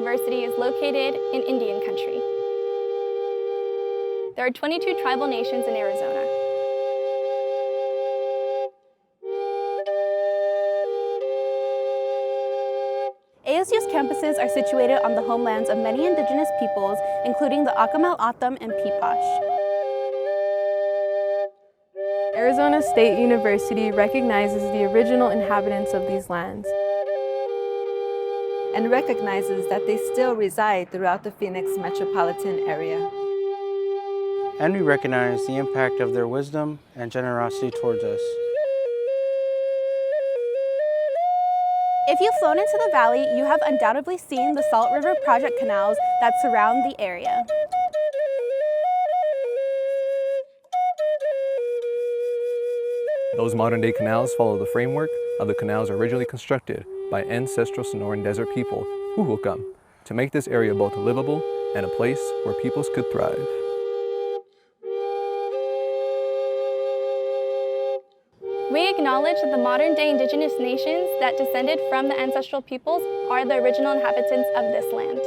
University is located in Indian country. There are 22 tribal nations in Arizona. ASU's campuses are situated on the homelands of many indigenous peoples, including the Akimel, O'odham, and Peepash. Arizona State University recognizes the original inhabitants of these lands and recognizes that they still reside throughout the Phoenix metropolitan area. And we recognize the impact of their wisdom and generosity towards us. If you've flown into the valley, you have undoubtedly seen the Salt River Project canals that surround the area. Those modern-day canals follow the framework of the canals originally constructed by ancestral Sonoran Desert people, Huhulcum, to make this area both livable and a place where peoples could thrive. We acknowledge that the modern-day indigenous nations that descended from the ancestral peoples are the original inhabitants of this land.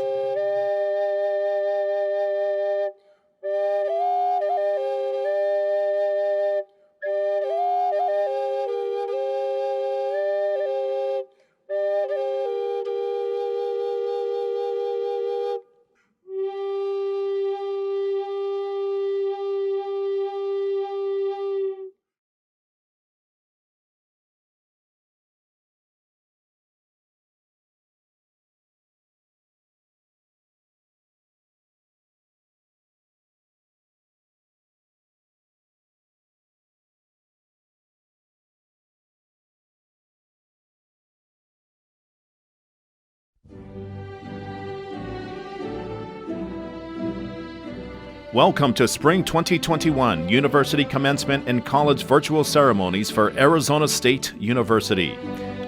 Welcome to Spring 2021 University Commencement and College Virtual Ceremonies for Arizona State University.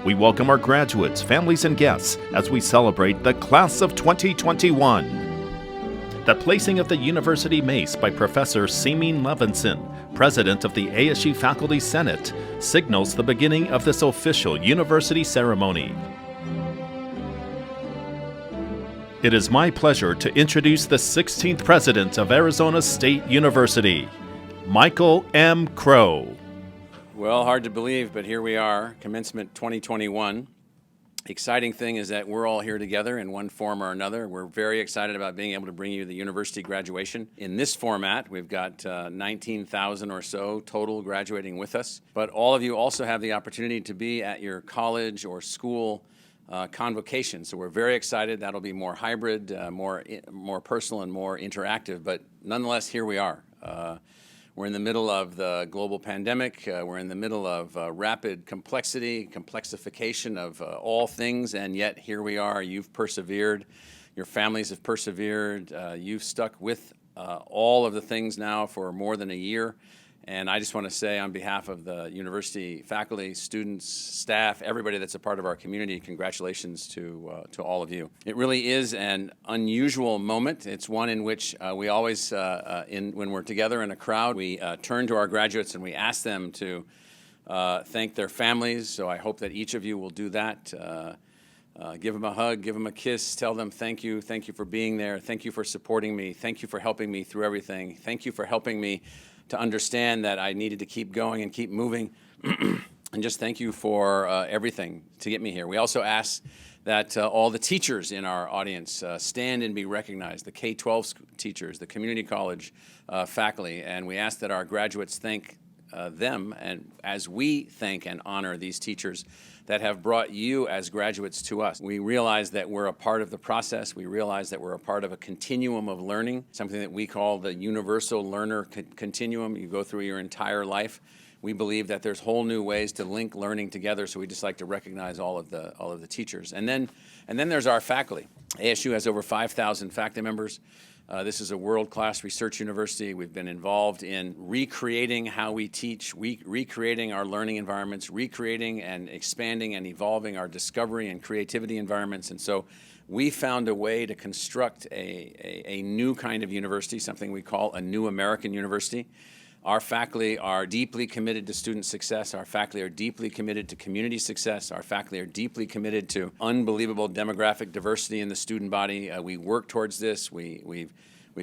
We welcome our graduates, families, and guests as we celebrate the Class of 2021. The placing of the University Mace by Professor Seamin Levinson, President of the ASU Faculty Senate, signals the beginning of this official university ceremony. It is my pleasure to introduce the 16th President of Arizona State University, Michael M. Crow. Well, hard to believe, but here we are, Commencement 2021. Exciting thing is that we're all here together in one form or another. We're very excited about being able to bring you the university graduation. In this format, we've got 19,000 or so total graduating with us, but all of you also have the opportunity to be at your college or school Convocation. So we're very excited. That'll be more hybrid, more personal and more interactive, but nonetheless, here we are. We're in the middle of the global pandemic. We're in the middle of rapid complexification of all things, and yet here we are. You've persevered. Your families have persevered. You've stuck with all of the things now for more than a year. And I just want to say on behalf of the university faculty, students, staff, everybody that's a part of our community, congratulations to all of you. It really is an unusual moment. It's one in which we always, when we're together in a crowd, we turn to our graduates and we ask them to thank their families. So I hope that each of you will do that. Give them a hug, give them a kiss, tell them thank you for being there, thank you for supporting me, thank you for helping me through everything, thank you for helping me to understand that I needed to keep going and keep moving, and just thank you for everything to get me here. We also ask that all the teachers in our audience stand and be recognized, the K-12 teachers, the community college faculty, and we ask that our graduates thank them, and as we thank and honor these teachers that have brought you as graduates to us. We realize that we're a part of the process. We realize that we're a part of a continuum of learning, something that we call the universal learner continuum. You go through your entire life. We believe that there's whole new ways to link learning together, so we just like to recognize all of the teachers. And then there's our faculty. ASU has over 5,000 faculty members. This is a world-class research university. We've been involved in recreating how we teach, recreating our learning environments, recreating and expanding and evolving our discovery and creativity environments. And so we found a way to construct a new kind of university, something we call a new American university. Our faculty are deeply committed to student success. Our faculty are deeply committed to community success. Our faculty are deeply committed to unbelievable demographic diversity in the student body. We work towards this. We've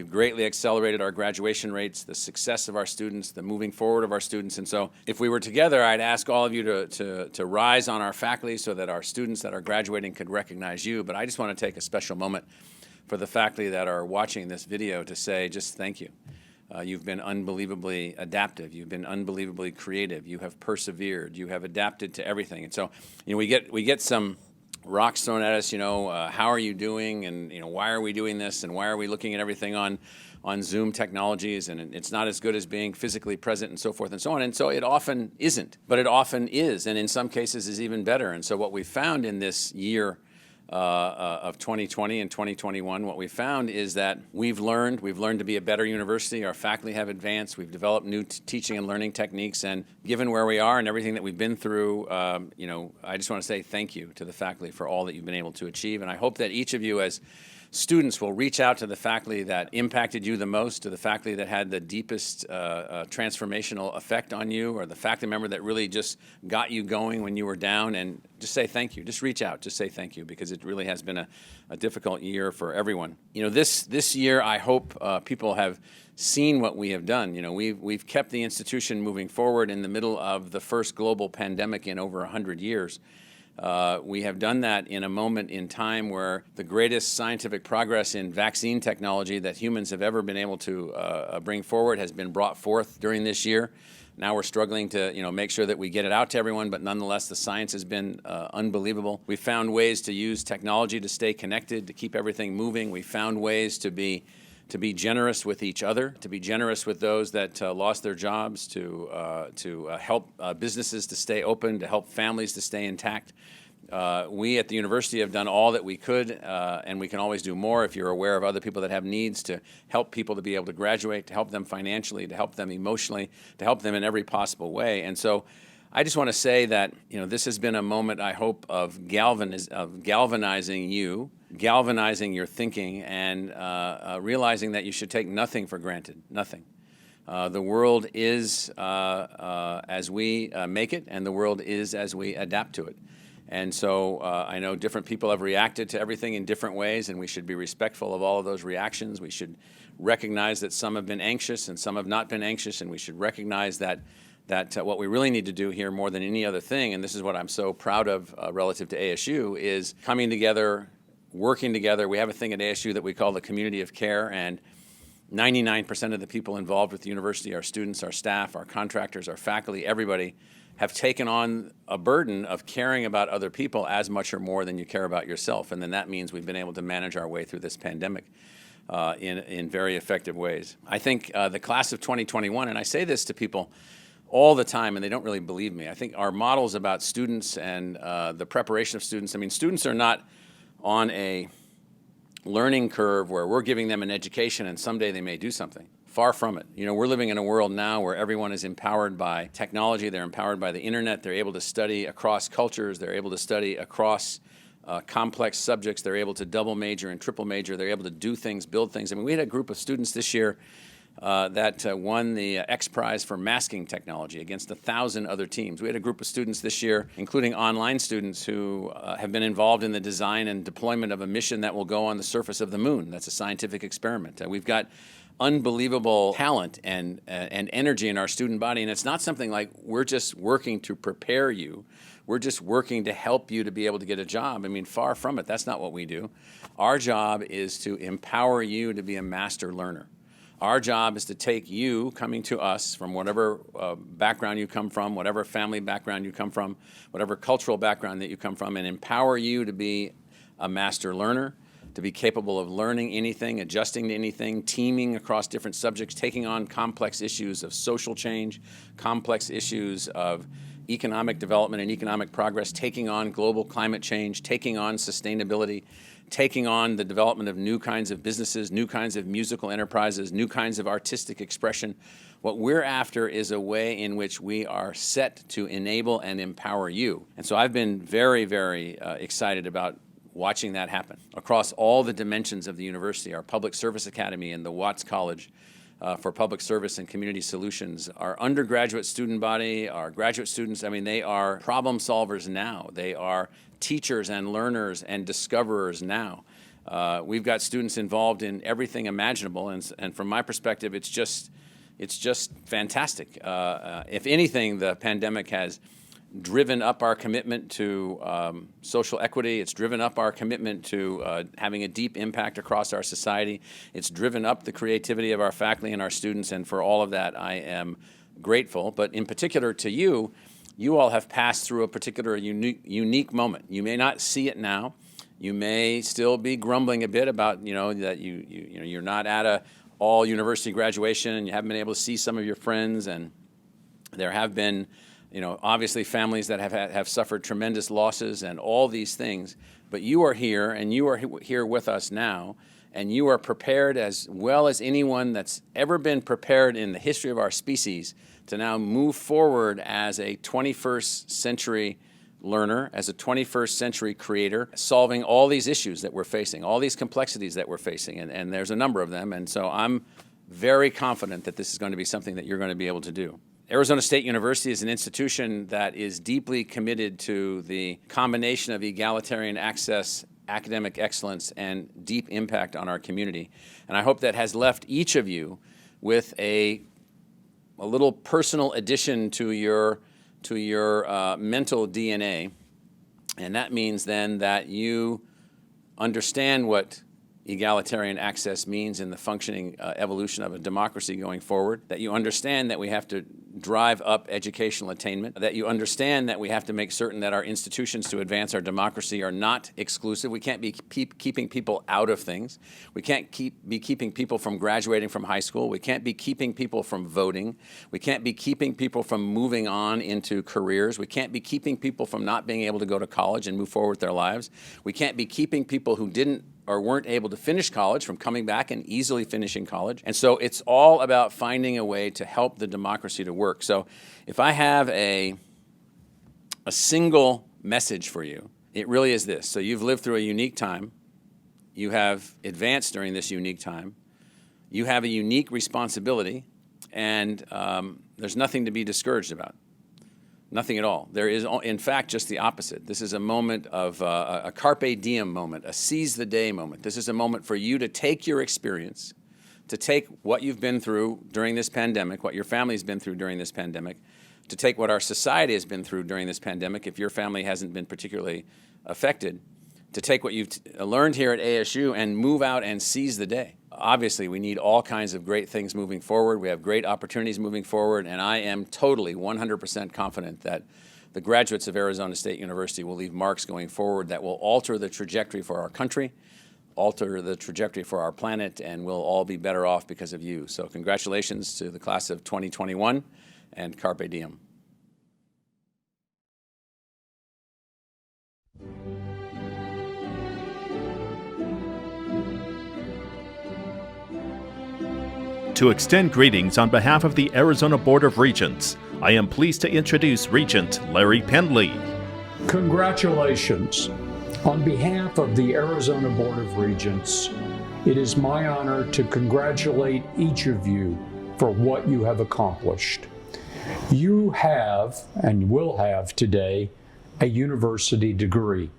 greatly accelerated our graduation rates, the success of our students, the moving forward of our students. And so if we were together, I'd ask all of you to rise on our faculty so that our students that are graduating could recognize you. But I just want to take a special moment for the faculty that are watching this video to say just thank you. You've been unbelievably adaptive. You've been unbelievably creative. You have persevered. You have adapted to everything. And so, we get some rocks thrown at us. How are you doing? And why are we doing this? And why are we looking at everything on Zoom technologies? And it's not as good as being physically present, and so forth and so on. And so it often isn't, but it often is, and in some cases is even better. And so what we found in this year of 2020 and 2021, what we found is that we've learned to be a better university. Our faculty have advanced. We've developed new teaching and learning techniques. And given where we are and everything that we've been through, I just want to say thank you to the faculty for all that you've been able to achieve. And I hope that each of you as students will reach out to the faculty that impacted you the most, to the faculty that had the deepest transformational effect on you, or the faculty member that really just got you going when you were down, and just say thank you. Just reach out, just say thank you, because it really has been a difficult year for everyone. This year, I hope people have seen what we have done. We've kept the institution moving forward in the middle of the first global pandemic in over 100 years. We have done that in a moment in time where the greatest scientific progress in vaccine technology that humans have ever been able to bring forward has been brought forth during this year. Now we're struggling to make sure that we get it out to everyone, but nonetheless the science has been unbelievable. We found ways to use technology to stay connected, to keep everything moving. We found ways to be generous with each other, to be generous with those that lost their jobs, to help businesses to stay open, to help families to stay intact. We at the university have done all that we could, and we can always do more if you're aware of other people that have needs, to help people to be able to graduate, to help them financially, to help them emotionally, to help them in every possible way. And so I just want to say that this has been a moment, I hope, of galvanizing you, galvanizing your thinking, and realizing that you should take nothing for granted, nothing. The world is as we make it, and the world is as we adapt to it. And so I know different people have reacted to everything in different ways, and we should be respectful of all of those reactions. We should recognize that some have been anxious and some have not been anxious, and we should recognize that what we really need to do here more than any other thing, and this is what I'm so proud of relative to ASU, is coming together, working together. We have a thing at ASU that we call the community of care, and 99% of the people involved with the university, our students, our staff, our contractors, our faculty, everybody, have taken on a burden of caring about other people as much or more than you care about yourself. And then that means we've been able to manage our way through this pandemic in very effective ways. I think the class of 2021, and I say this to people all the time, and they don't really believe me. I think our models about students and the preparation of students, students are not on a learning curve where we're giving them an education and someday they may do something. Far from it. We're living in a world now where everyone is empowered by technology. They're empowered by the internet. They're able to study across cultures. They're able to study across complex subjects. They're able to double major and triple major. They're able to do things, build things. We had a group of students this year that won the X Prize for masking technology against 1,000 other teams. We had a group of students this year, including online students, who have been involved in the design and deployment of a mission that will go on the surface of the moon. That's a scientific experiment. We've got unbelievable talent and energy in our student body, and it's not something like we're just working to prepare you. We're just working to help you to be able to get a job. Far from it. That's not what we do. Our job is to empower you to be a master learner. Our job is to take you coming to us from whatever background you come from, whatever family background you come from, whatever cultural background that you come from, and empower you to be a master learner, to be capable of learning anything, adjusting to anything, teaming across different subjects, taking on complex issues of social change, complex issues of economic development and economic progress, taking on global climate change, taking on sustainability, taking on the development of new kinds of businesses, new kinds of musical enterprises, new kinds of artistic expression. What we're after is a way in which we are set to enable and empower you. And so I've been very, very excited about watching that happen across all the dimensions of the university, our public service academy and the Watts College for public service and community solutions. Our undergraduate student body, our graduate students, I mean, they are problem solvers now. They are teachers and learners and discoverers now. We've got students involved in everything imaginable, and from my perspective, it's just fantastic. If anything, the pandemic has driven up our commitment to social equity. It's driven up our commitment to having a deep impact across our society. It's driven up the creativity of our faculty and our students, and for all of that, I am grateful. But in particular to you, you all have passed through a particular unique moment. You may not see it now. You may still be grumbling a bit about, that you're not at a all university graduation and you haven't been able to see some of your friends, and there have been, obviously families that have suffered tremendous losses and all these things. But you are here, and you are here with us now, and you are prepared as well as anyone that's ever been prepared in the history of our species to now move forward as a 21st century learner, as a 21st century creator, solving all these issues that we're facing, all these complexities that we're facing, and there's a number of them, and so I'm very confident that this is going to be something that you're going to be able to do. Arizona State University is an institution that is deeply committed to the combination of egalitarian access, academic excellence, and deep impact on our community, and I hope that has left each of you with a little personal addition to your mental DNA, and that means then that you understand what egalitarian access means in the functioning evolution of a democracy going forward, that you understand that we have to drive up educational attainment, that you understand that we have to make certain that our institutions to advance our democracy are not exclusive. We can't be keeping people out of things. We can't be keeping people from graduating from high school. We can't be keeping people from voting. We can't be keeping people from moving on into careers. We can't be keeping people from not being able to go to college and move forward with their lives. We can't be keeping people who didn't or weren't able to finish college from coming back and easily finishing college. And so it's all about finding a way to help the democracy to work. So if I have a single message for you, it really is this. So you've lived through a unique time. You have advanced during this unique time. You have a unique responsibility, and there's nothing to be discouraged about. Nothing at all. There is, in fact, just the opposite. This is a moment of a carpe diem moment, a seize the day moment. This is a moment for you to take your experience, to take what you've been through during this pandemic, what your family's been through during this pandemic, to take what our society has been through during this pandemic, if your family hasn't been particularly affected, to take what you've learned here at ASU and move out and seize the day. Obviously, we need all kinds of great things moving forward. We have great opportunities moving forward, and I am totally 100% confident that the graduates of Arizona State University will leave marks going forward that will alter the trajectory for our country, alter the trajectory for our planet, and we'll all be better off because of you. So congratulations to the class of 2021, and carpe diem. To extend greetings on behalf of the Arizona Board of Regents, I am pleased to introduce Regent Larry Pendley. Congratulations. On behalf of the Arizona Board of Regents, it is my honor to congratulate each of you for what you have accomplished. You have, and will have today, a university degree.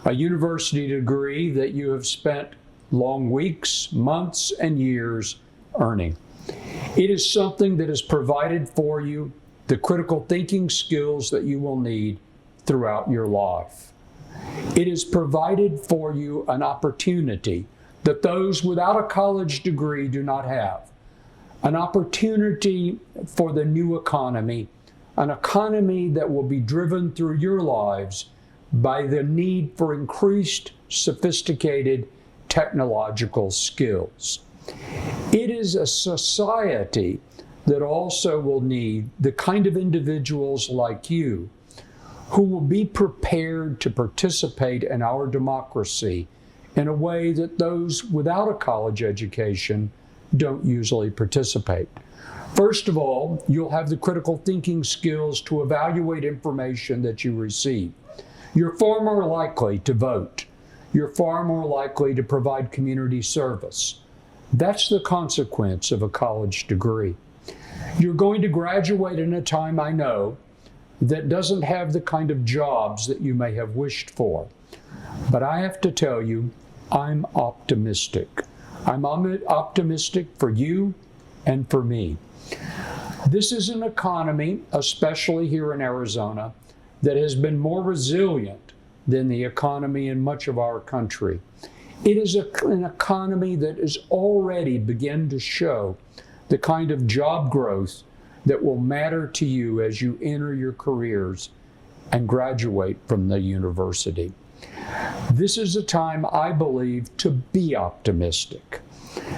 A university degree that you have spent long weeks, months, and years earning. It is something that has provided for you the critical thinking skills that you will need throughout your life. It has provided for you an opportunity that those without a college degree do not have. An opportunity for the new economy, an economy that will be driven through your lives by the need for increased sophisticated technological skills. It is a society that also will need the kind of individuals like you who will be prepared to participate in our democracy in a way that those without a college education don't usually participate. First of all, you'll have the critical thinking skills to evaluate information that you receive. You're far more likely to vote. You're far more likely to provide community service. That's the consequence of a college degree. You're going to graduate in a time, I know, that doesn't have the kind of jobs that you may have wished for. But I have to tell you, I'm optimistic. I'm optimistic for you and for me. This is an economy, especially here in Arizona, that has been more resilient than the economy in much of our country. It is an economy that has already begun to show the kind of job growth that will matter to you as you enter your careers and graduate from the university. This is a time, I believe, to be optimistic.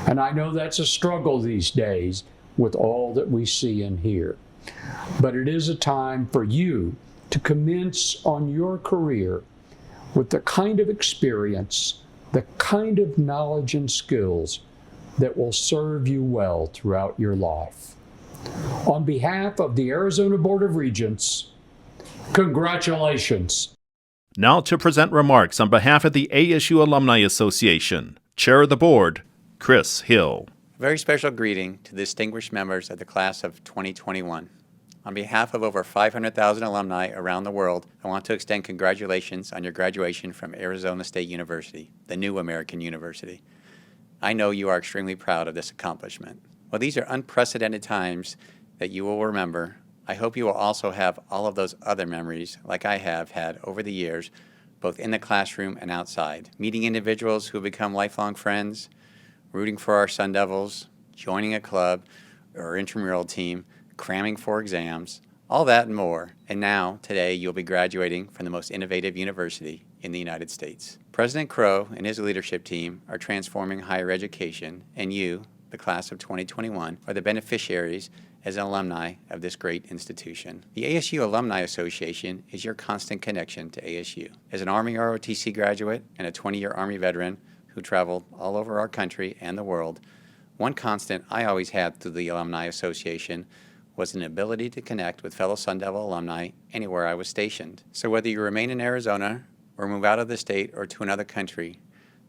And I know that's a struggle these days with all that we see and hear. But it is a time for you to commence on your career with the kind of experience, the kind of knowledge and skills that will serve you well throughout your life. On behalf of the Arizona Board of Regents, congratulations. Now to present remarks on behalf of the ASU Alumni Association, Chair of the Board, Chris Hill. A very special greeting to the distinguished members of the class of 2021. On behalf of over 500,000 alumni around the world, I want to extend congratulations on your graduation from Arizona State University, the new American university. I know you are extremely proud of this accomplishment. While these are unprecedented times that you will remember, I hope you will also have all of those other memories like I have had over the years, both in the classroom and outside. Meeting individuals who have become lifelong friends, rooting for our Sun Devils, joining a club or intramural team, cramming for exams, all that and more. And now, today, you'll be graduating from the most innovative university in the United States. President Crow and his leadership team are transforming higher education, and you, the class of 2021, are the beneficiaries as alumni of this great institution. The ASU Alumni Association is your constant connection to ASU. As an Army ROTC graduate and a 20-year Army veteran who traveled all over our country and the world, one constant I always had through the Alumni Association was an ability to connect with fellow Sun Devil alumni anywhere I was stationed. So whether you remain in Arizona or move out of the state or to another country,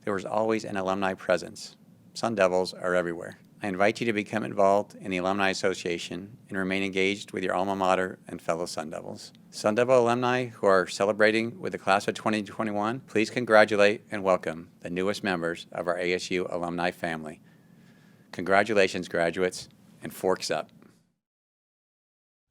there was always an alumni presence. Sun Devils are everywhere. I invite you to become involved in the Alumni Association and remain engaged with your alma mater and fellow Sun Devils. Sun Devil alumni who are celebrating with the class of 2021, please congratulate and welcome the newest members of our ASU alumni family. Congratulations, graduates, and forks up.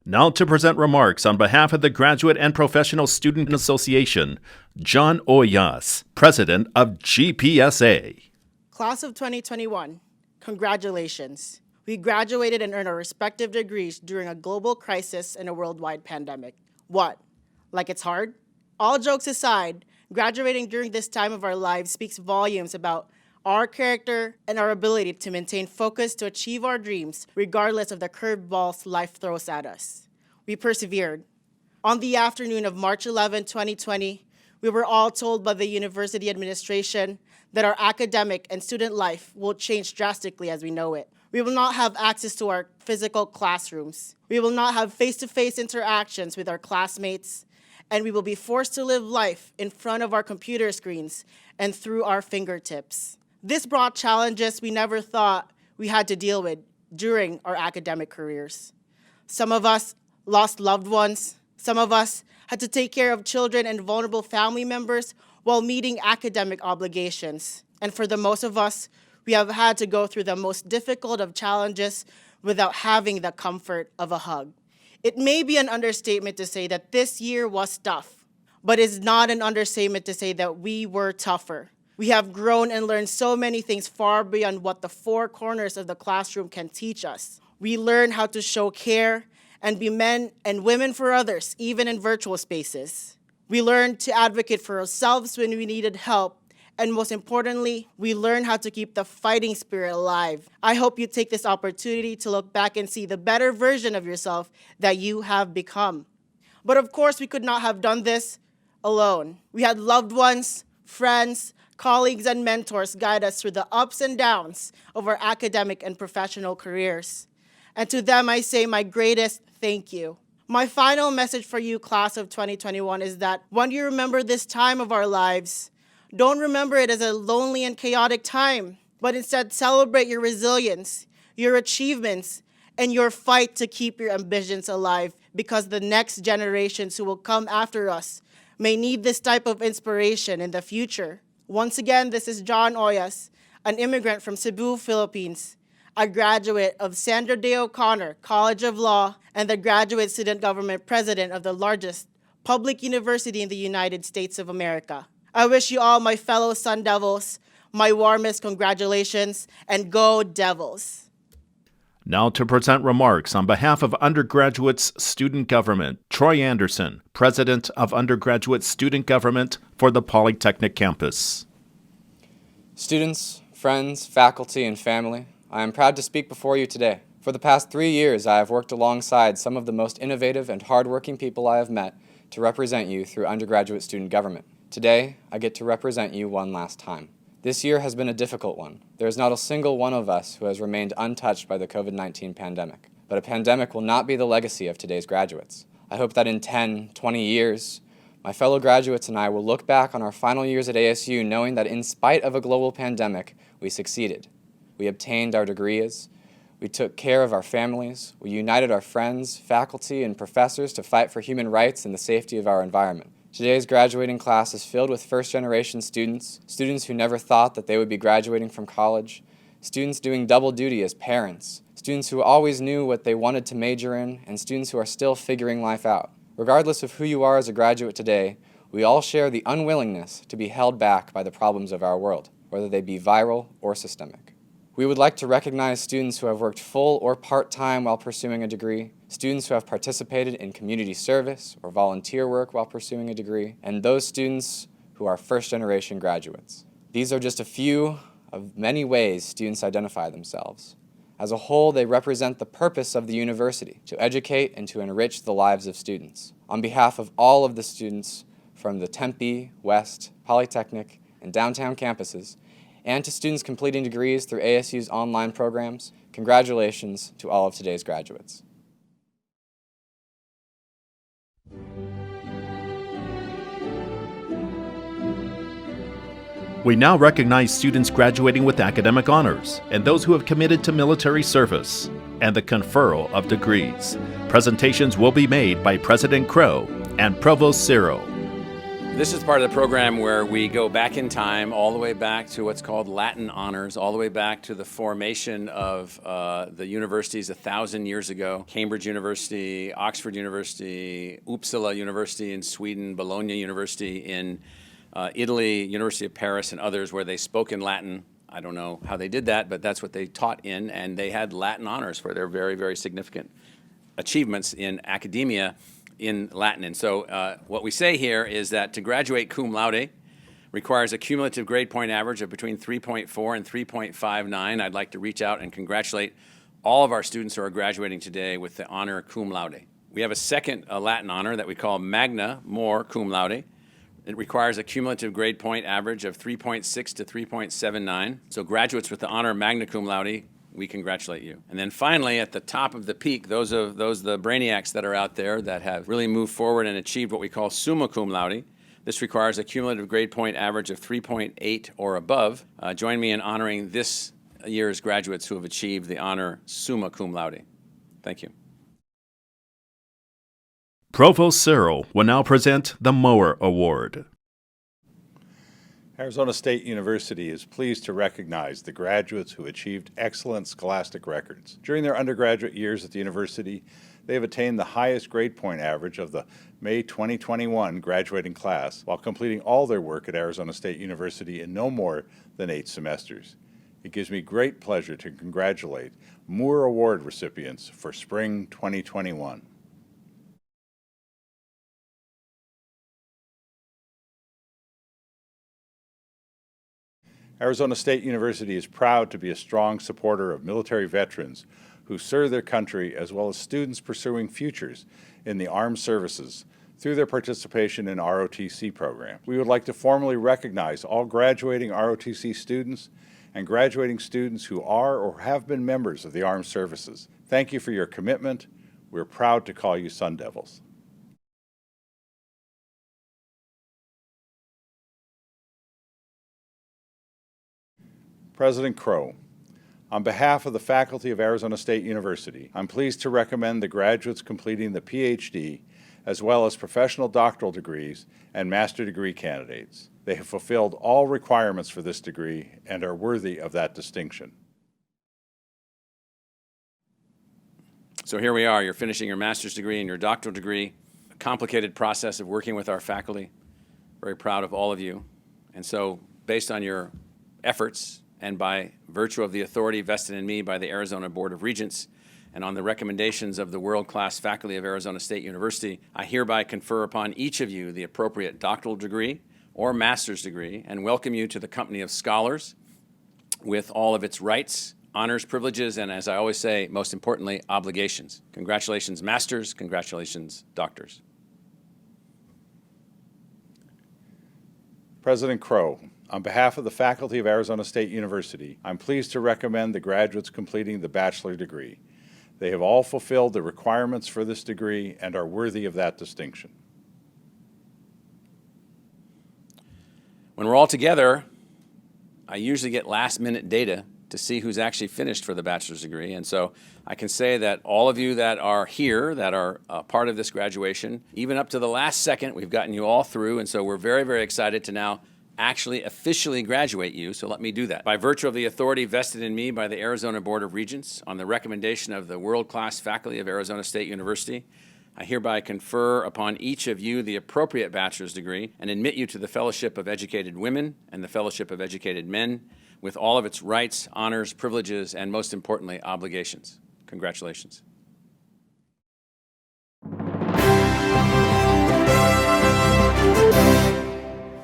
Now to present remarks on behalf of the Graduate and Professional Student Association, John Oyas, President of GPSA. Class of 2021, congratulations. We graduated and earned our respective degrees during a global crisis and a worldwide pandemic. What? Like it's hard? All jokes aside, graduating during this time of our lives speaks volumes about our character and our ability to maintain focus to achieve our dreams regardless of the curveballs life throws at us. We persevered. On the afternoon of March 11, 2020, we were all told by the university administration that our academic and student life will change drastically as we know it. We will not have access to our physical classrooms. We will not have face-to-face interactions with our classmates, and we will be forced to live life in front of our computer screens and through our fingertips. This brought challenges we never thought we had to deal with during our academic careers. Some of us lost loved ones. Some of us had to take care of children and vulnerable family members while meeting academic obligations. And for the most of us, we have had to go through the most difficult of challenges without having the comfort of a hug. It may be an understatement to say that this year was tough, but it's not an understatement to say that we were tougher. We have grown and learned so many things far beyond what the four corners of the classroom can teach us. We learned how to show care and be men and women for others, even in virtual spaces. We learned to advocate for ourselves when we needed help, and most importantly, we learned how to keep the fighting spirit alive. I hope you take this opportunity to look back and see the better version of yourself that you have become. But of course, we could not have done this alone. We had loved ones, friends, colleagues, and mentors guide us through the ups and downs of our academic and professional careers. And to them, I say my greatest thank you. My final message for you, class of 2021, is that when you remember this time of our lives, don't remember it as a lonely and chaotic time. but instead celebrate your resilience, your achievements, and your fight to keep your ambitions alive, because the next generations who will come after us may need this type of inspiration in the future. Once again, this is John Oyas, an immigrant from Cebu, Philippines, a graduate of Sandra Day O'Connor College of Law, and the graduate student government president of the largest public university in the United States of America. I wish you all, my fellow Sun Devils, my warmest congratulations, and go Devils. Now to present remarks on behalf of Undergraduates Student Government, Troy Anderson, President of Undergraduate Student Government for the Polytechnic Campus. Students, friends, faculty, and family, I am proud to speak before you today. For the past 3 years, I have worked alongside some of the most innovative and hardworking people I have met to represent you through undergraduate student government. Today, I get to represent you one last time. This year has been a difficult one. There is not a single one of us who has remained untouched by the COVID-19 pandemic. But a pandemic will not be the legacy of today's graduates. I hope that in 10, 20 years, my fellow graduates and I will look back on our final years at ASU knowing that in spite of a global pandemic, we succeeded. We obtained our degrees, we took care of our families, we united our friends, faculty, and professors to fight for human rights and the safety of our environment. Today's graduating class is filled with first-generation students, students who never thought that they would be graduating from college, students doing double duty as parents, students who always knew what they wanted to major in, and students who are still figuring life out. Regardless of who you are as a graduate today, we all share the unwillingness to be held back by the problems of our world, whether they be viral or systemic. We would like to recognize students who have worked full or part-time while pursuing a degree, students who have participated in community service or volunteer work while pursuing a degree, and those students who are first-generation graduates. These are just a few of many ways students identify themselves. As a whole, they represent the purpose of the university, to educate and to enrich the lives of students. On behalf of all of the students from the Tempe, West, Polytechnic, and downtown campuses, and to students completing degrees through ASU's online programs, congratulations to all of today's graduates. We now recognize students graduating with academic honors and those who have committed to military service and the conferral of degrees. Presentations will be made by President Crow and Provost Ciro. This is part of the program where we go back in time, all the way back to what's called Latin honors, all the way back to the formation of the universities 1,000 years ago. Cambridge University, Oxford University, Uppsala University in Sweden, Bologna University in Italy, University of Paris, and others where they spoke in Latin. I don't know how they did that, but that's what they taught in, and they had Latin honors for their very, very significant achievements in academia in Latin. And so what we say here is that to graduate cum laude requires a cumulative grade point average of between 3.4 and 3.59. I'd like to reach out and congratulate all of our students who are graduating today with the honor cum laude. We have a second Latin honor that we call magna more cum laude. It requires a cumulative grade point average of 3.6 to 3.79. So graduates with the honor magna cum laude, we congratulate you. And then finally, at the top of the peak, those the brainiacs that are out there that have really moved forward and achieved what we call summa cum laude. This requires a cumulative grade point average of 3.8 or above. Join me in honoring this year's graduates who have achieved the honor summa cum laude. Thank you. Provost Ciro will now present the Mower Award. Arizona State University is pleased to recognize the graduates who achieved excellent scholastic records. During their undergraduate years at the university, they have attained the highest grade point average of the May 2021 graduating class while completing all their work at Arizona State University in no more than 8 semesters. It gives me great pleasure to congratulate Moore Award recipients for Spring 2021. Arizona State University is proud to be a strong supporter of military veterans who serve their country, as well as students pursuing futures in the armed services through their participation in ROTC program. We would like to formally recognize all graduating ROTC students and graduating students who are or have been members of the armed services. Thank you for your commitment. We're proud to call you Sun Devils. President Crow, on behalf of the faculty of Arizona State University, I'm pleased to recommend the graduates completing the PhD, as well as professional doctoral degrees and master degree candidates. They have fulfilled all requirements for this degree and are worthy of that distinction. So here we are, you're finishing your master's degree and your doctoral degree, a complicated process of working with our faculty. Very proud of all of you. And so based on your efforts and by virtue of the authority vested in me by the Arizona Board of Regents and on the recommendations of the world-class faculty of Arizona State University, I hereby confer upon each of you the appropriate doctoral degree or master's degree and welcome you to the company of scholars with all of its rights, honors, privileges, and as I always say, most importantly, obligations. Congratulations, masters. Congratulations, doctors. President Crow, on behalf of the faculty of Arizona State University, I'm pleased to recommend the graduates completing the bachelor degree. They have all fulfilled the requirements for this degree and are worthy of that distinction. When we're all together, I usually get last-minute data to see who's actually finished for the bachelor's degree. And so I can say that all of you that are here, that are part of this graduation, even up to the last second, we've gotten you all through. And so we're very, very excited to now actually officially graduate you. So let me do that. By virtue of the authority vested in me by the Arizona Board of Regents on the recommendation of the world-class faculty of Arizona State University, I hereby confer upon each of you the appropriate bachelor's degree and admit you to the Fellowship of Educated Women and the Fellowship of Educated Men with all of its rights, honors, privileges, and most importantly, obligations. Congratulations.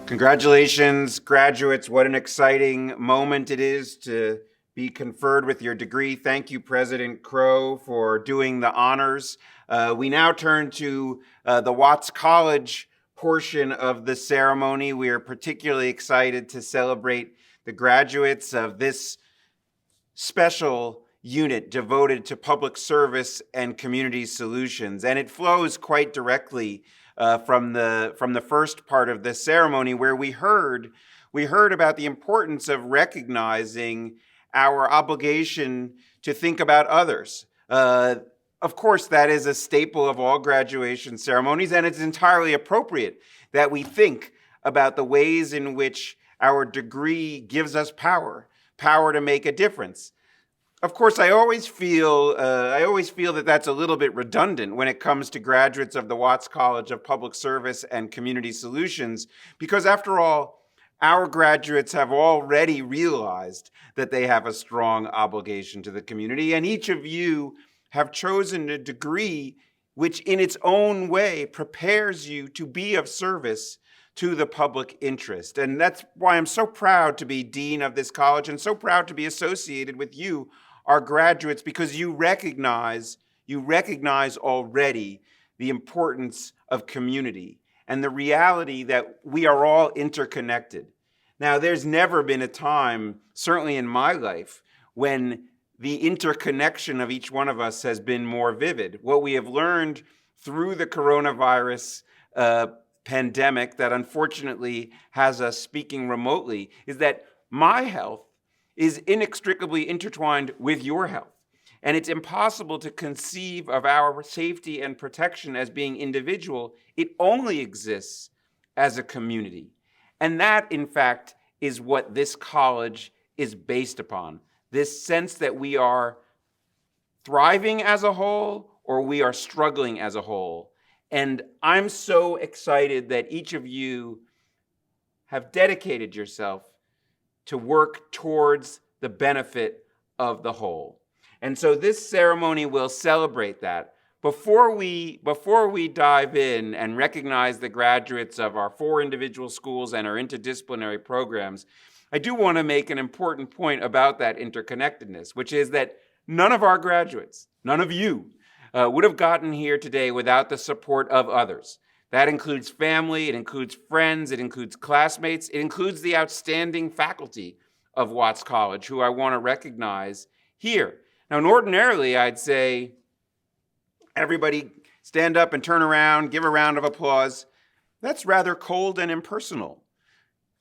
Congratulations, graduates. What an exciting moment it is to be conferred with your degree. Thank you, President Crow, for doing the honors. We now turn to the Watts College portion of the ceremony. We are particularly excited to celebrate the graduates of this special unit devoted to public service and community solutions. And it flows quite directly from the first part of the ceremony, where we heard about the importance of recognizing our obligation to think about others. Of course, that is a staple of all graduation ceremonies, and it's entirely appropriate that we think about the ways in which our degree gives us power to make a difference. Of course, I always feel that that's a little bit redundant when it comes to graduates of the Watts College of Public Service and Community Solutions, because after all, our graduates have already realized that they have a strong obligation to the community, and each of you have chosen a degree which in its own way prepares you to be of service to the public interest. And that's why I'm so proud to be dean of this college and so proud to be associated with you, our graduates, because you recognize already the importance of community and the reality that we are all interconnected. Now, there's never been a time, certainly in my life, when the interconnection of each one of us has been more vivid. What we have learned through the coronavirus pandemic that unfortunately has us speaking remotely is that my health is inextricably intertwined with your health. And it's impossible to conceive of our safety and protection as being individual. It only exists as a community. And that, in fact, is what this college is based upon. This sense that we are thriving as a whole or we are struggling as a whole. And I'm so excited that each of you have dedicated yourself to work towards the benefit of the whole. And so this ceremony will celebrate that. Before we dive in and recognize the graduates of our 4 individual schools and our interdisciplinary programs, I do want to make an important point about that interconnectedness, which is that none of our graduates, none of you, would have gotten here today without the support of others. That includes family, it includes friends, it includes classmates, it includes the outstanding faculty of Watts College, who I want to recognize here. Now, ordinarily, I'd say, everybody stand up and turn around, give a round of applause. That's rather cold and impersonal.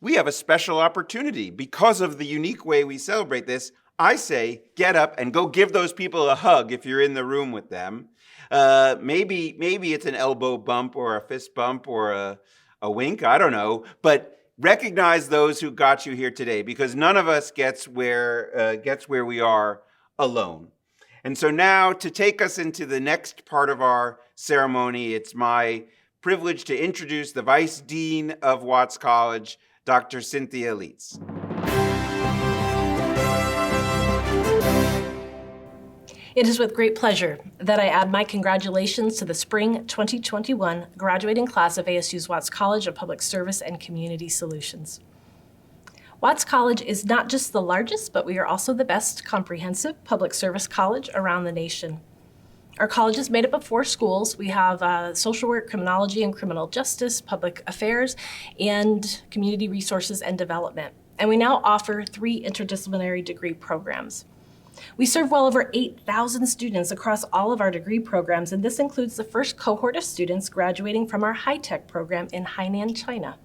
we have a special opportunity because of the unique way we celebrate this. I say, get up and go give those people a hug if you're in the room with them. Maybe it's an elbow bump or a fist bump or a wink, I don't know, but recognize those who got you here today, because none of us gets where we are alone. And so now, to take us into the next part of our ceremony, it's my privilege to introduce the Vice Dean of Watts College, Dr. Cynthia Leitz. It is with great pleasure that I add my congratulations to the Spring 2021 graduating class of ASU's Watts College of Public Service and Community Solutions. Watts College is not just the largest, but we are also the best comprehensive public service college around the nation. Our college is made up of 4 schools. We have social work, criminology and criminal justice, public affairs, and community resources and development. And we now offer 3 interdisciplinary degree programs. We serve well over 8,000 students across all of our degree programs, and this includes the first cohort of students graduating from our high-tech program in Hainan, China.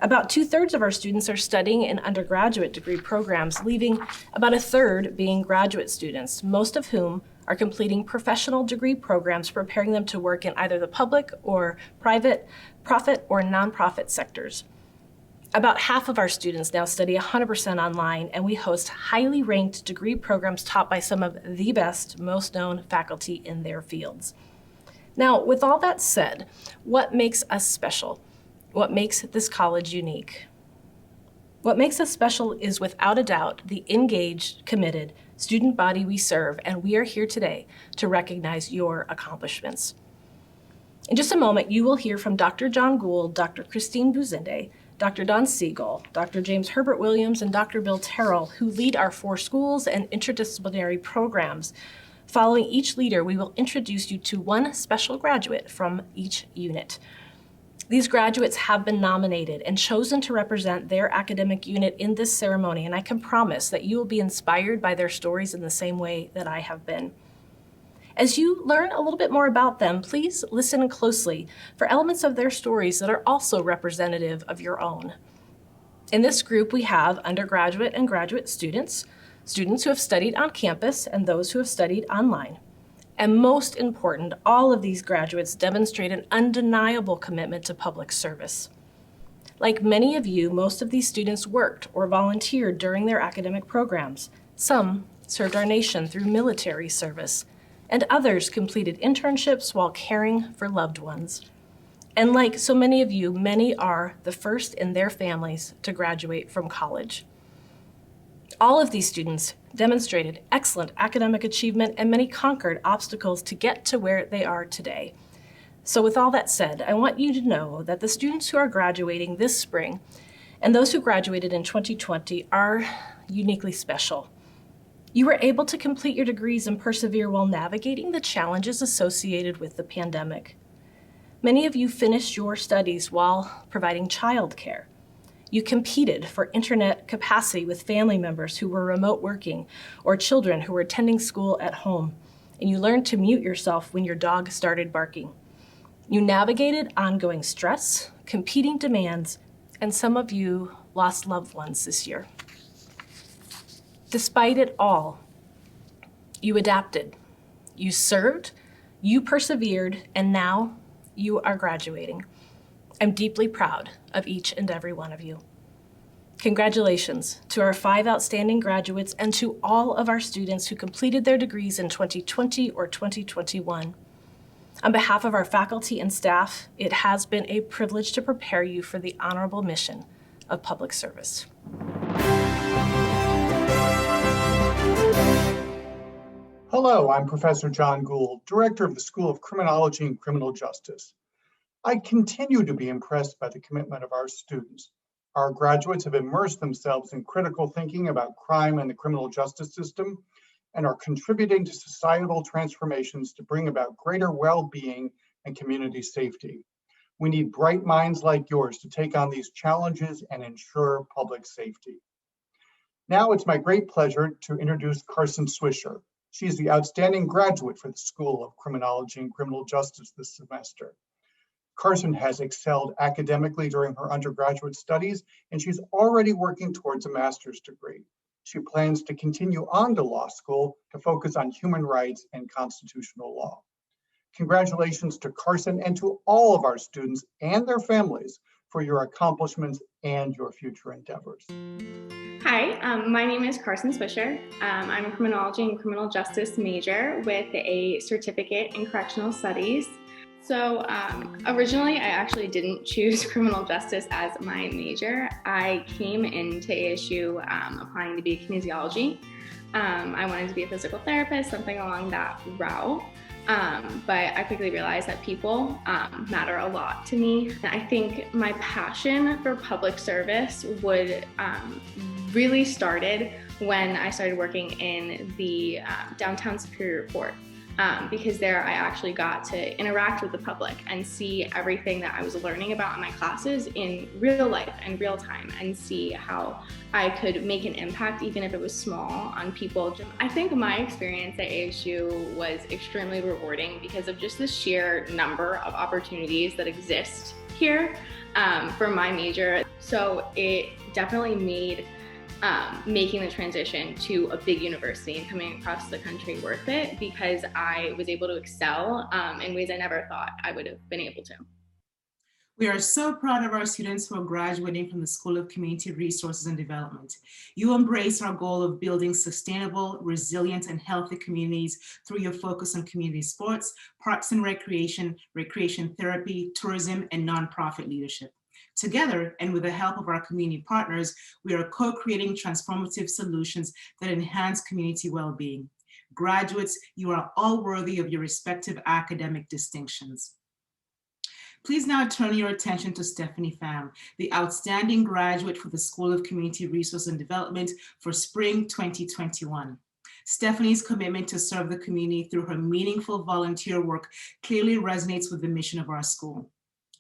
About 2/3 of our students are studying in undergraduate degree programs, leaving about 1/3 being graduate students, most of whom are completing professional degree programs, preparing them to work in either the public or private, profit or nonprofit sectors. About half of our students now study 100% online, and we host highly ranked degree programs taught by some of the best, most known faculty in their fields. Now, with all that said, what makes us special? What makes this college unique? What makes us special is, without a doubt, the engaged, committed student body we serve, and we are here today to recognize your accomplishments. In just a moment, you will hear from Dr. John Gould, Dr. Christine Buzinde, Dr. Don Siegel, Dr. James Herbert Williams, and Dr. Bill Terrell, who lead our 4 schools and interdisciplinary programs. Following each leader, we will introduce you to one special graduate from each unit. These graduates have been nominated and chosen to represent their academic unit in this ceremony, and I can promise that you will be inspired by their stories in the same way that I have been. As you learn a little bit more about them, please listen closely for elements of their stories that are also representative of your own. In this group, we have undergraduate and graduate students, students who have studied on campus, and those who have studied online. And most important, all of these graduates demonstrate an undeniable commitment to public service. Like many of you, most of these students worked or volunteered during their academic programs. Some served our nation through military service, and others completed internships while caring for loved ones. And like so many of you, many are the first in their families to graduate from college. All of these students demonstrated excellent academic achievement, and many conquered obstacles to get to where they are today. So with all that said, I want you to know that the students who are graduating this spring and those who graduated in 2020 are uniquely special. You were able to complete your degrees and persevere while navigating the challenges associated with the pandemic. Many of you finished your studies while providing childcare. You competed for internet capacity with family members who were remote working or children who were attending school at home, and you learned to mute yourself when your dog started barking. You navigated ongoing stress, competing demands, and some of you lost loved ones this year. Despite it all, you adapted, you served, you persevered, and now you are graduating. I'm deeply proud of each and every one of you. Congratulations to our 5 outstanding graduates and to all of our students who completed their degrees in 2020 or 2021. On behalf of our faculty and staff, it has been a privilege to prepare you for the honorable mission of public service. Hello, I'm Professor John Gould, Director of the School of Criminology and Criminal Justice. I continue to be impressed by the commitment of our students. Our graduates have immersed themselves in critical thinking about crime and the criminal justice system and are contributing to societal transformations to bring about greater well-being and community safety. We need bright minds like yours to take on these challenges and ensure public safety. Now it's my great pleasure to introduce Carson Swisher. She's the outstanding graduate for the School of Criminology and Criminal Justice this semester. Carson has excelled academically during her undergraduate studies, and she's already working towards a master's degree. She plans to continue on to law school to focus on human rights and constitutional law. Congratulations to Carson and to all of our students and their families for your accomplishments and your future endeavors. Hi, my name is Carson Swisher. I'm a criminology and criminal justice major with a certificate in correctional studies. So originally, I actually didn't choose criminal justice as my major. I came into ASU applying to be a kinesiology. I wanted to be a physical therapist, something along that route. But I quickly realized that people matter a lot to me. I think my passion for public service would really started when I started working in the downtown Superior Court. Because there I actually got to interact with the public and see everything that I was learning about in my classes in real life and real time, and see how I could make an impact, even if it was small, on people. I think my experience at ASU was extremely rewarding because of just the sheer number of opportunities that exist here for my major. So it definitely made making the transition to a big university and coming across the country worth it, because I was able to excel in ways I never thought I would have been able to. We are so proud of our students who are graduating from the School of Community Resources and Development. You embrace our goal of building sustainable, resilient, and healthy communities through your focus on community sports, parks and recreation, recreation therapy, tourism, and nonprofit leadership. Together, and with the help of our community partners, we are co-creating transformative solutions that enhance community well-being. Graduates, you are all worthy of your respective academic distinctions. Please now turn your attention to Stephanie Pham, the outstanding graduate for the School of Community Resource and Development for Spring 2021. Stephanie's commitment to serve the community through her meaningful volunteer work clearly resonates with the mission of our school.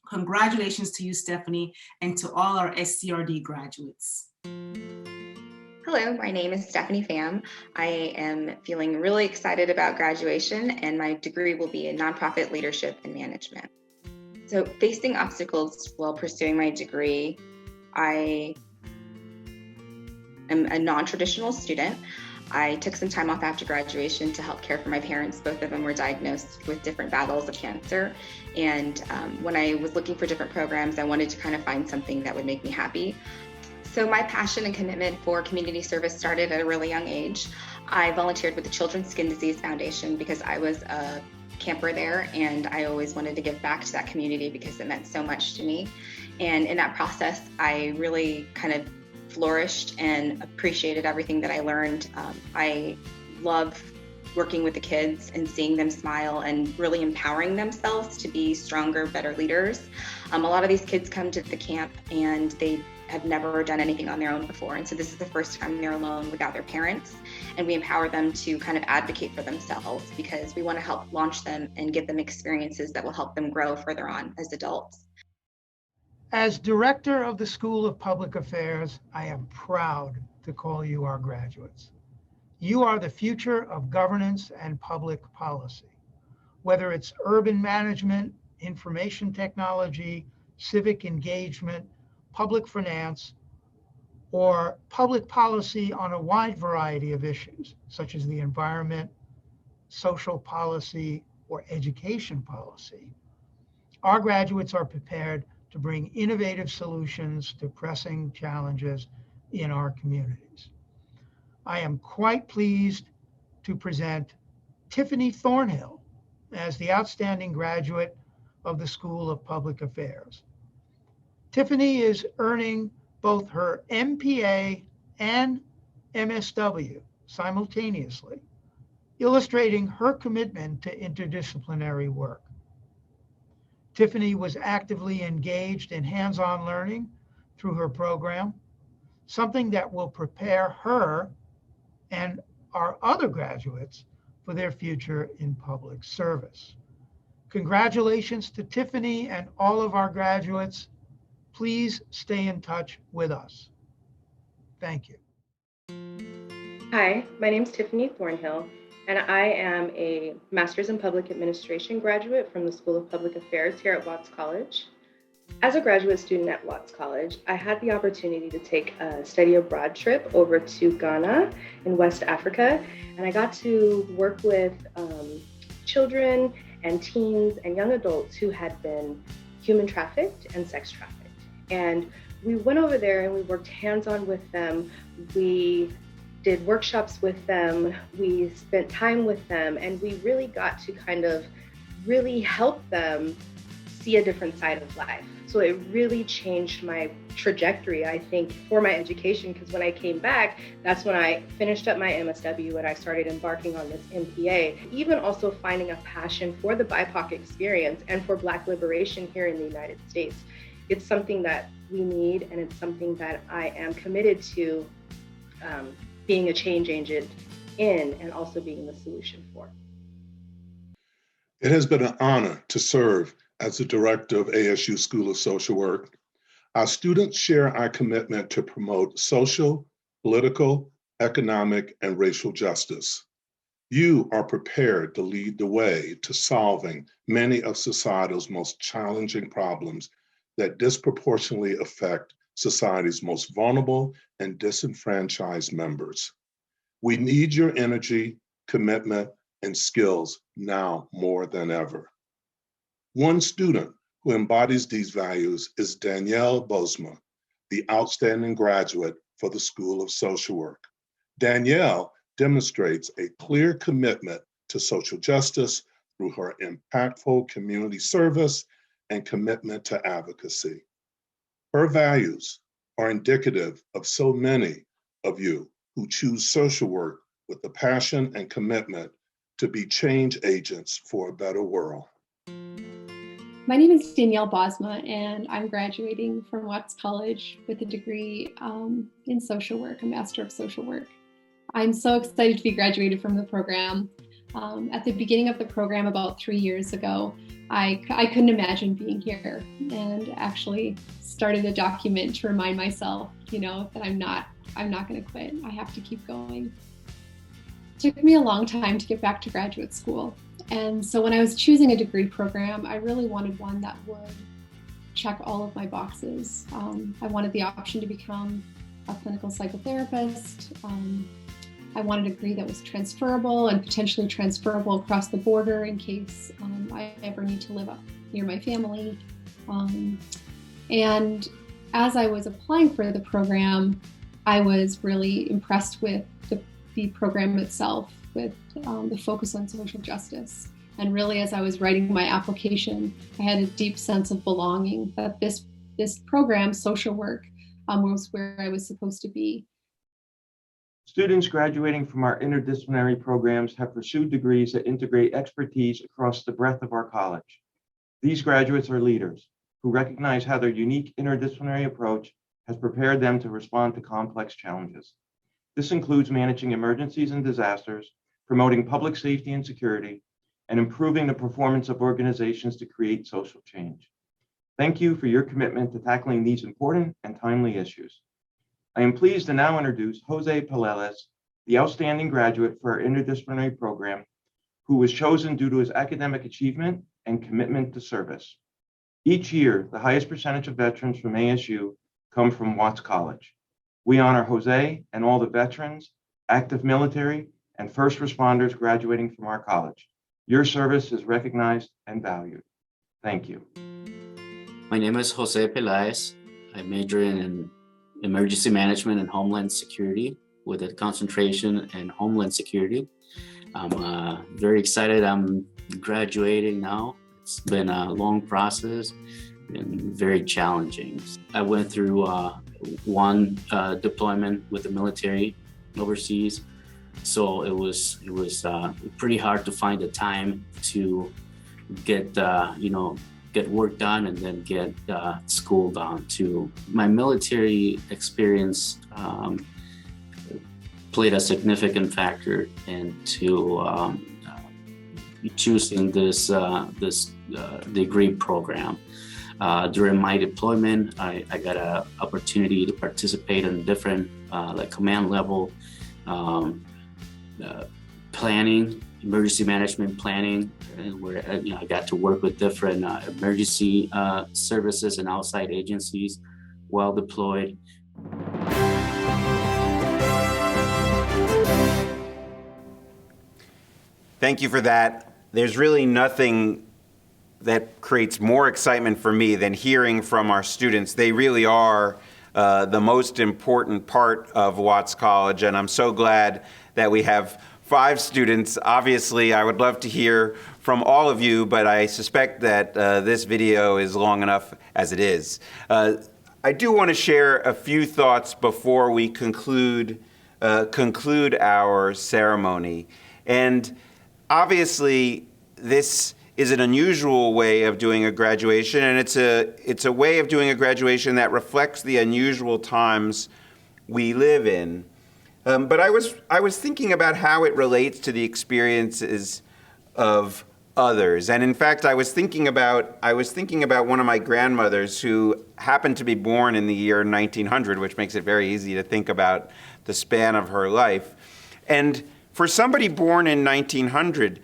Congratulations to you, Stephanie, and to all our SCRD graduates. Hello, my name is Stephanie Pham. I am feeling really excited about graduation, and my degree will be in nonprofit leadership and management. So facing obstacles while pursuing my degree, I am a non-traditional student. I took some time off after graduation to help care for my parents. Both of them were diagnosed with different battles of cancer. And when I was looking for different programs, I wanted to kind of find something that would make me happy. So my passion and commitment for community service started at a really young age. I volunteered with the Children's Skin Disease Foundation because I was a camper there, and I always wanted to give back to that community because it meant so much to me. And in that process, I really kind of flourished and appreciated everything that I learned. I love working with the kids and seeing them smile and really empowering themselves to be stronger, better leaders. A lot of these kids come to the camp and they have never done anything on their own before. And so this is the first time they're alone without their parents. And we empower them to kind of advocate for themselves because we want to help launch them and give them experiences that will help them grow further on as adults. As director of the School of Public Affairs, I am proud to call you our graduates. You are the future of governance and public policy. Whether it's urban management, information technology, civic engagement, public finance, or public policy on a wide variety of issues, such as the environment, social policy, or education policy, our graduates are prepared to bring innovative solutions to pressing challenges in our communities. I am quite pleased to present Tiffany Thornhill as the outstanding graduate of the School of Public Affairs. Tiffany is earning both her MPA and MSW simultaneously, illustrating her commitment to interdisciplinary work. Tiffany was actively engaged in hands-on learning through her program, something that will prepare her and our other graduates for their future in public service. Congratulations to Tiffany and all of our graduates. Please stay in touch with us. Thank you. Hi, my name is Tiffany Thornhill. and I am a Master's in Public Administration graduate from the School of Public Affairs here at Watts College. As a graduate student at Watts College, I had the opportunity to take a study abroad trip over to Ghana in West Africa, and I got to work with children and teens and young adults who had been human trafficked and sex trafficked. And we went over there and we worked hands-on with them. We did workshops with them, we spent time with them, and we really got to kind of really help them see a different side of life. So it really changed my trajectory, I think, for my education, because when I came back, that's when I finished up my MSW and I started embarking on this MPA, even also finding a passion for the BIPOC experience and for Black liberation here in the United States. It's something that we need, and it's something that I am committed to being a change agent in, and also being the solution for. It has been an honor to serve as the director of ASU School of Social Work. Our students share our commitment to promote social, political, economic, and racial justice. You are prepared to lead the way to solving many of society's most challenging problems that disproportionately affect society's most vulnerable and disenfranchised members. We need your energy, commitment, and skills now more than ever. One student who embodies these values is Danielle Bosma, the outstanding graduate for the School of Social Work. Danielle demonstrates a clear commitment to social justice through her impactful community service and commitment to advocacy. Her values are indicative of so many of you who choose social work with the passion and commitment to be change agents for a better world. My name is Danielle Bosma, and I'm graduating from Watts College with a degree in social work, a Master of Social Work. I'm so excited to be graduated from the program. At the beginning of the program about 3 years ago, I couldn't imagine being here, and actually started a document to remind myself, that I'm not going to quit. I have to keep going. It took me a long time to get back to graduate school. And so when I was choosing a degree program, I really wanted one that would check all of my boxes. I wanted the option to become a clinical psychotherapist. I wanted a degree that was transferable and potentially transferable across the border in case I ever need to live up near my family. And as I was applying for the program, I was really impressed with the program itself, with the focus on social justice. And really, as I was writing my application, I had a deep sense of belonging, that this program, social work, was where I was supposed to be. Students graduating from our interdisciplinary programs have pursued degrees that integrate expertise across the breadth of our college. These graduates are leaders who recognize how their unique interdisciplinary approach has prepared them to respond to complex challenges. This includes managing emergencies and disasters, promoting public safety and security, and improving the performance of organizations to create social change. Thank you for your commitment to tackling these important and timely issues. I am pleased to now introduce Jose Peleles, the outstanding graduate for our interdisciplinary program, who was chosen due to his academic achievement and commitment to service. Each year, the highest percentage of veterans from ASU come from Watts College. We honor Jose and all the veterans, active military, and first responders graduating from our college. Your service is recognized and valued. Thank you. My name is Jose Pelaez. I major in emergency management and homeland security with a concentration in homeland security. I'm very excited. I'm graduating now. It's been a long process and very challenging. I went through one deployment with the military overseas, so it was pretty hard to find the time to get get work done and then get school done too. My military experience played a significant factor into choosing this degree program. During my deployment, I got an opportunity to participate in different like command level planning, emergency management planning, where I got to work with different emergency services and outside agencies while deployed. Thank you for that. There's really nothing that creates more excitement for me than hearing from our students. They really are the most important part of Watts College, and I'm so glad that we have 5 students. Obviously, I would love to hear from all of you, but I suspect that this video is long enough as it is. I do want to share a few thoughts before we conclude our ceremony. And obviously, this is an unusual way of doing a graduation, and it's a way of doing a graduation that reflects the unusual times we live in. But I was thinking about how it relates to the experiences of others, and in fact, I was thinking about one of my grandmothers who happened to be born in the year 1900, which makes it very easy to think about the span of her life. And for somebody born in 1900,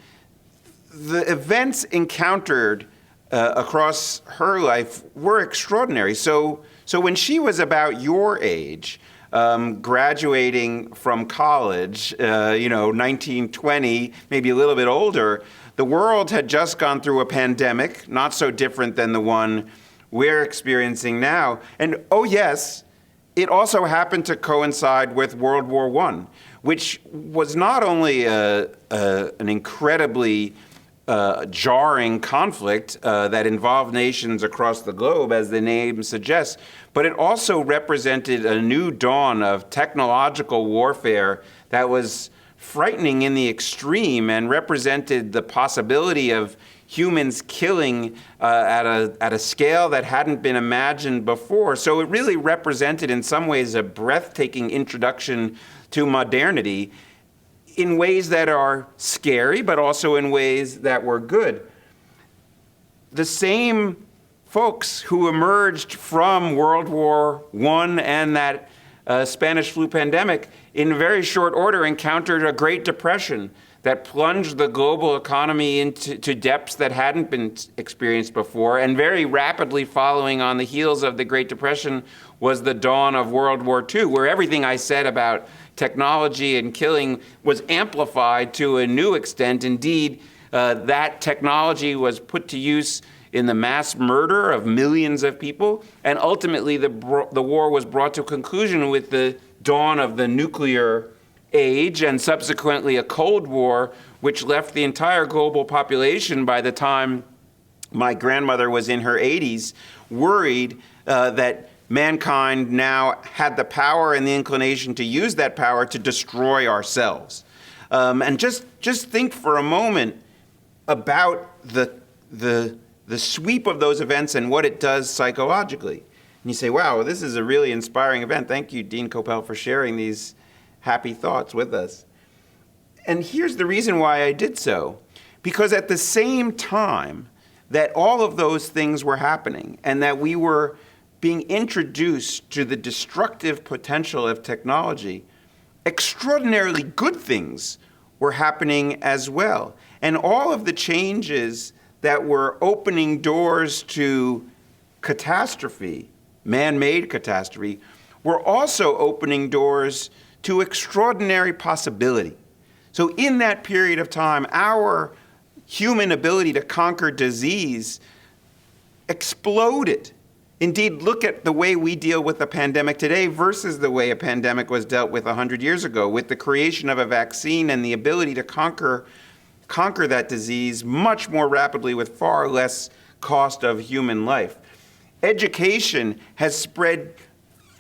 the events encountered across her life were extraordinary. So when she was about your age, graduating from college, 1920, maybe a little bit older, the world had just gone through a pandemic, not so different than the one we're experiencing now. And oh yes, it also happened to coincide with World War I, which was not only an incredibly jarring conflict that involved nations across the globe, as the name suggests, but it also represented a new dawn of technological warfare that was frightening in the extreme and represented the possibility of humans killing at a scale that hadn't been imagined before. So it really represented in some ways a breathtaking introduction to modernity in ways that are scary, but also in ways that were good. The same folks who emerged from World War I and that Spanish flu pandemic in very short order encountered a Great Depression that plunged the global economy into depths that hadn't been experienced before. And very rapidly following on the heels of the Great Depression was the dawn of World War II, where everything I said about technology and killing was amplified to a new extent. Indeed, that technology was put to use in the mass murder of millions of people, and ultimately the war was brought to a conclusion with the dawn of the nuclear age and subsequently a Cold War, which left the entire global population by the time my grandmother was in her 80s worried that mankind now had the power and the inclination to use that power to destroy ourselves. And just think for a moment about the sweep of those events and what it does psychologically. And you say, wow, this is a really inspiring event. Thank you, Dean Coppell, for sharing these happy thoughts with us. And here's the reason why I did so. Because at the same time that all of those things were happening and that we were being introduced to the destructive potential of technology, extraordinarily good things were happening as well. And all of the changes that were opening doors to catastrophe, man-made catastrophe, were also opening doors to extraordinary possibility. So in that period of time, our human ability to conquer disease exploded. Indeed, look at the way we deal with the pandemic today versus the way a pandemic was dealt with 100 years ago, with the creation of a vaccine and the ability to conquer that disease much more rapidly with far less cost of human life. Education has spread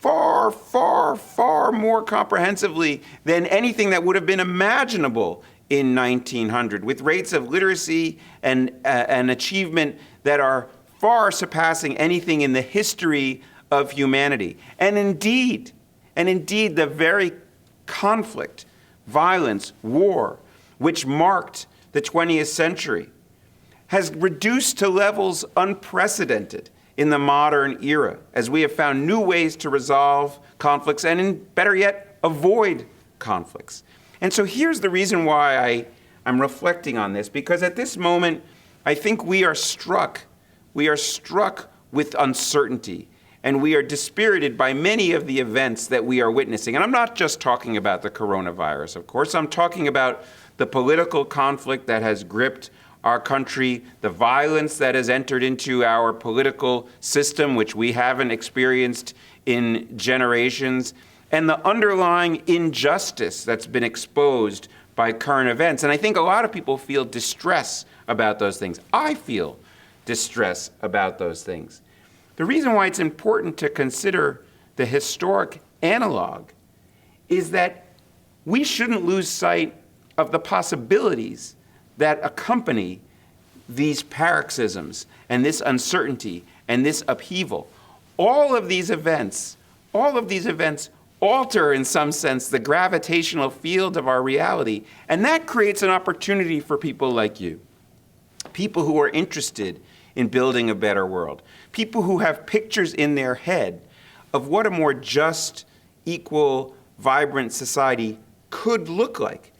far, far, far more comprehensively than anything that would have been imaginable in 1900, with rates of literacy and achievement that are far surpassing anything in the history of humanity. And indeed, the very conflict, violence, war, which marked the 20th century, has reduced to levels unprecedented in the modern era, as we have found new ways to resolve conflicts and, better yet, avoid conflicts. And so here's the reason why I'm reflecting on this, because at this moment, I think we are struck with uncertainty, and we are dispirited by many of the events that we are witnessing. And I'm not just talking about the coronavirus, of course. I'm talking about the political conflict that has gripped our country, the violence that has entered into our political system, which we haven't experienced in generations, and the underlying injustice that's been exposed by current events. And I think a lot of people feel distress about those things. I feel distress about those things. The reason why it's important to consider the historic analog is that we shouldn't lose sight of the possibilities that accompany these paroxysms and this uncertainty and this upheaval. All of these events alter, in some sense, the gravitational field of our reality, and that creates an opportunity for people like you, people who are interested in building a better world, people who have pictures in their head of what a more just, equal, vibrant society could look like.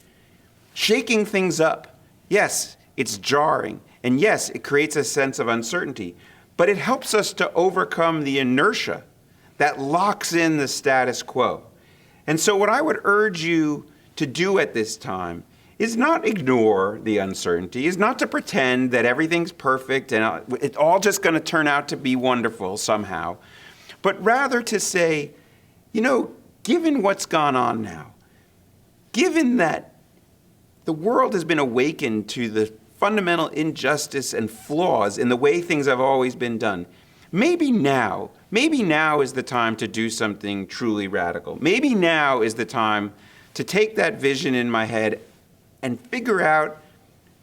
Shaking things up, yes, it's jarring, and yes, it creates a sense of uncertainty, but it helps us to overcome the inertia that locks in the status quo. And so what I would urge you to do at this time is not ignore the uncertainty, is not to pretend that everything's perfect and it's all just going to turn out to be wonderful somehow, but rather to say, given what's gone on now, given that the world has been awakened to the fundamental injustice and flaws in the way things have always been done, maybe now is the time to do something truly radical. Maybe now is the time to take that vision in my head and figure out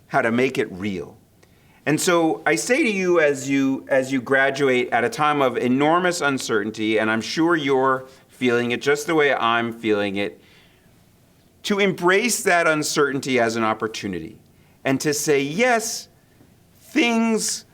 how to make it real. And so I say to you as you graduate at a time of enormous uncertainty, and I'm sure you're feeling it just the way I'm feeling it, to embrace that uncertainty as an opportunity and to say, yes, things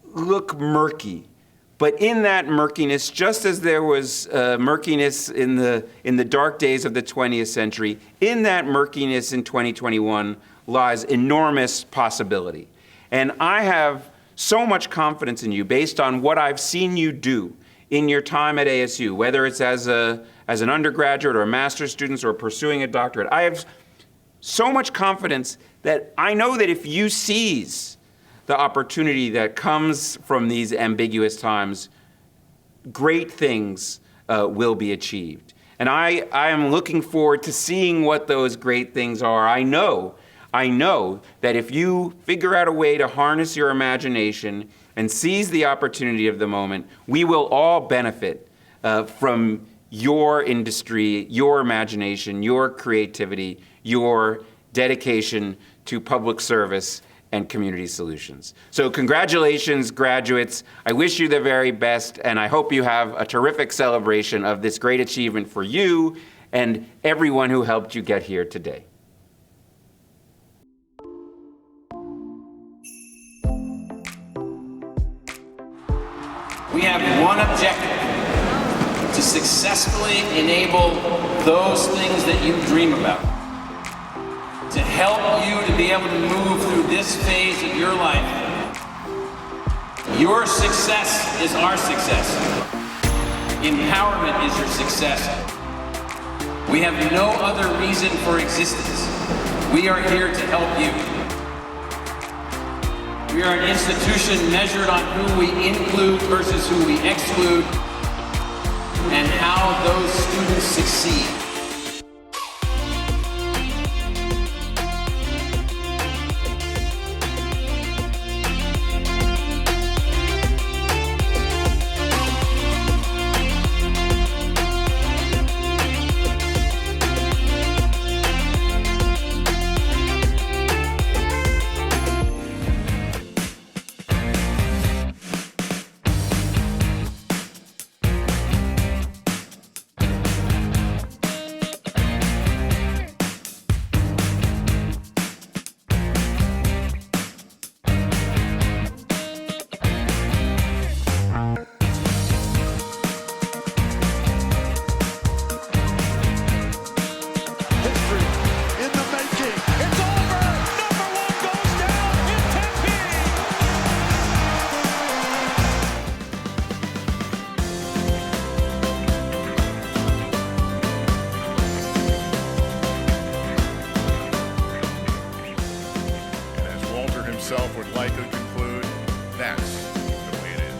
look murky, but in that murkiness, just as there was murkiness in the dark days of the 20th century, in that murkiness in 2021 lies enormous possibility. And I have so much confidence in you based on what I've seen you do in your time at ASU, whether it's as an undergraduate or a master's student or pursuing a doctorate. I have so much confidence that I know that if you seize the opportunity that comes from these ambiguous times, great things will be achieved. And I am looking forward to seeing what those great things are. I know that if you figure out a way to harness your imagination and seize the opportunity of the moment, we will all benefit from your industry, your imagination, your creativity, your dedication to public service and community solutions. So congratulations, graduates. I wish you the very best, and I hope you have a terrific celebration of this great achievement for you and everyone who helped you get here today. We have one objective: to successfully enable those things that you dream about, to help you to be able to move through this phase of your life. Your success is our success. Empowerment is your success. We have no other reason for existence. We are here to help you. We are an institution measured on who we include versus who we exclude, and how those students succeed. himself would likely conclude that's the way it is.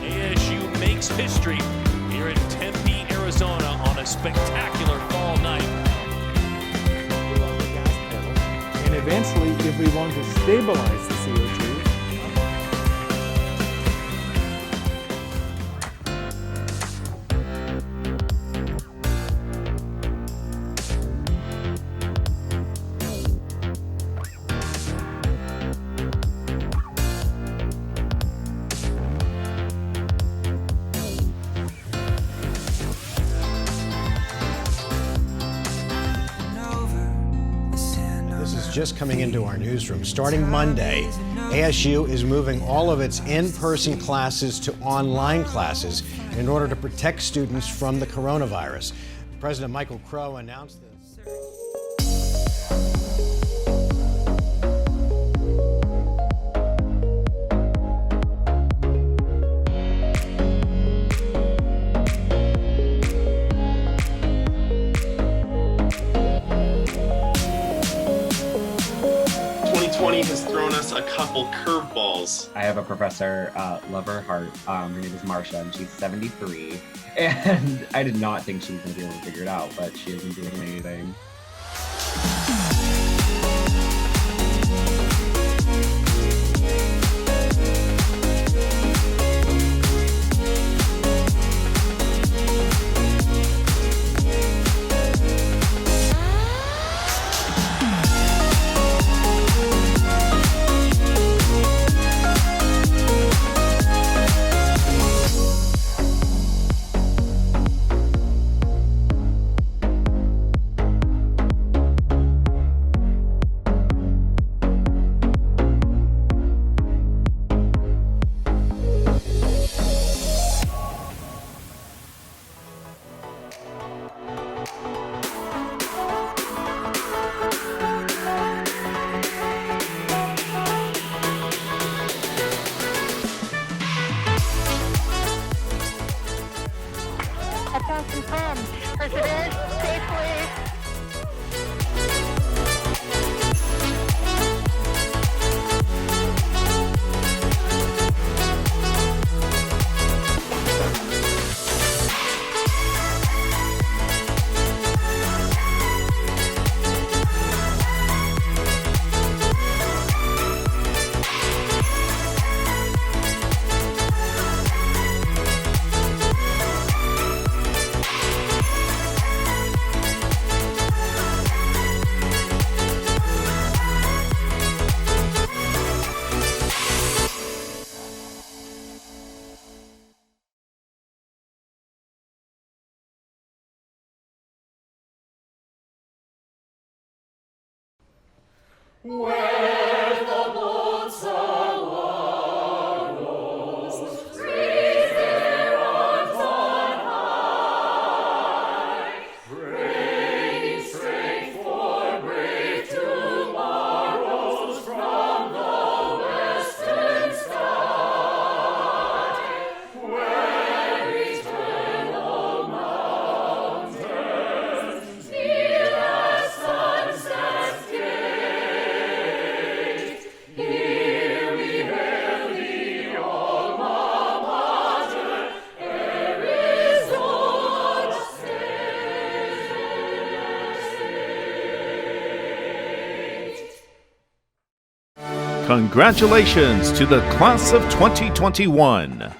ASU makes history here in Tempe, Arizona on a spectacular fall night. And eventually, if we want to stabilize the CO2, just coming into our newsroom. Starting Monday, ASU is moving all of its in-person classes to online classes in order to protect students from the coronavirus. President Michael Crow announced this. Has thrown us a couple curveballs. I have a professor, love her heart. Her name is Marsha, and she's 73. And I did not think she was going to be able to figure it out, but she hasn't doing anything. President, safely. Where the boats are wallows, raise their arms on high, praying strength for brave tomorrows from the western sky, where eternal mountains kneel as sunset's gate. Here we hail the alma mater, Arizona State. Congratulations to the class of 2021.